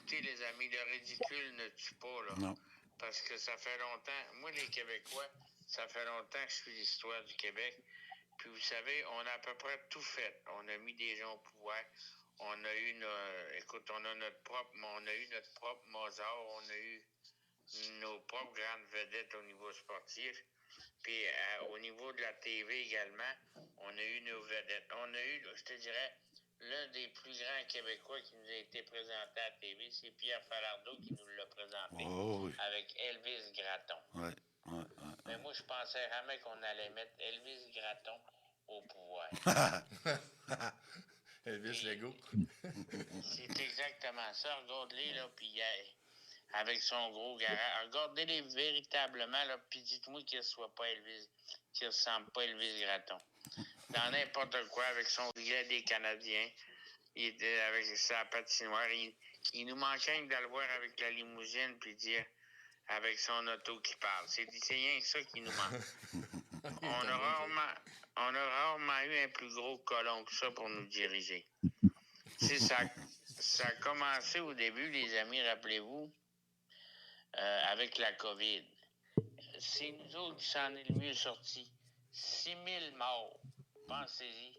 Écoutez, les amis, le ridicule ne tue pas, là. Non. Parce que ça fait longtemps, moi, les Québécois, ça fait longtemps que je suis l'histoire du Québec. Puis vous savez, on a à peu près tout fait. On a mis des gens au pouvoir. On a eu, écoute, on a eu notre propre Mozart. On a eu nos propres grandes vedettes au niveau sportif. Puis au niveau de la TV également, on a eu nos vedettes. On a eu, je te dirais, l'un des plus grands Québécois qui nous a été présenté à la TV, c'est Pierre Falardeau qui nous l'a présenté avec Elvis Gratton. Ouais. Mais moi, je pensais jamais qu'on allait mettre Elvis Gratton au pouvoir. Elvis Lego. C'est exactement ça. Regarde-les, là, puis avec son gros garage. Regardez-les véritablement, là, puis dites-moi qu'il ne ressemble pas à Elvis Gratton. Dans n'importe quoi, avec son gilet des Canadiens, il était avec sa patinoire. Il nous manquait de le voir avec la limousine, puis dire, avec son auto qui parle. C'est rien que ça qui nous manque. On a rarement eu un plus gros colon que ça pour nous diriger. Ça a commencé au début, les amis, rappelez-vous, avec la COVID. C'est nous autres qui s'en est le mieux sortis. 6 000 morts, pensez-y.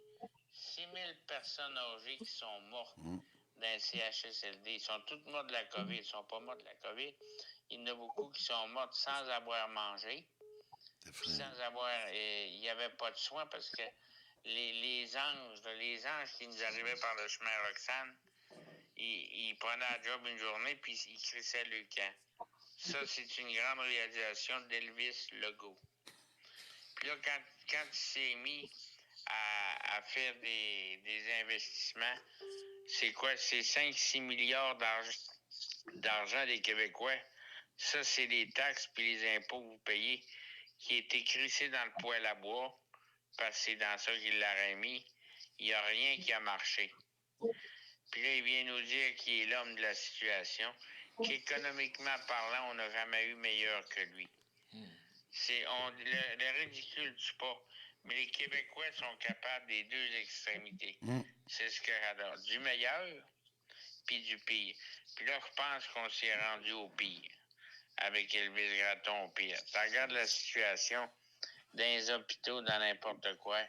6 000 personnes âgées qui sont mortes dans le CHSLD. Ils sont toutes mortes de la COVID. Ils ne sont pas morts de la COVID. Il y en a beaucoup qui sont morts sans avoir mangé. Sans avoir... il n'y avait pas de soins parce que les anges qui nous arrivaient par le chemin Roxane, ils prenaient un job une journée puis ils crissaient le camp. Ça, c'est une grande réalisation d'Elvis Legault. Puis là, quand il s'est mis à faire des investissements, c'est quoi? C'est 5-6 milliards d'argent des Québécois. Ça, c'est les taxes puis les impôts que vous payez qui étaient crissés dans le poêle à bois parce que c'est dans ça qu'il l'aurait mis. Il n'y a rien qui a marché. Puis là, il vient nous dire qu'il est l'homme de la situation, qu'économiquement parlant, on n'a jamais eu meilleur que lui. Le ridicule tue pas, mais les Québécois sont capables des deux extrémités. C'est ce que j'adore. Du meilleur, puis du pire. Puis là, je pense qu'on s'est rendu au pire, avec Elvis Gratton au pire. Tu regardes la situation dans les hôpitaux, dans n'importe quoi.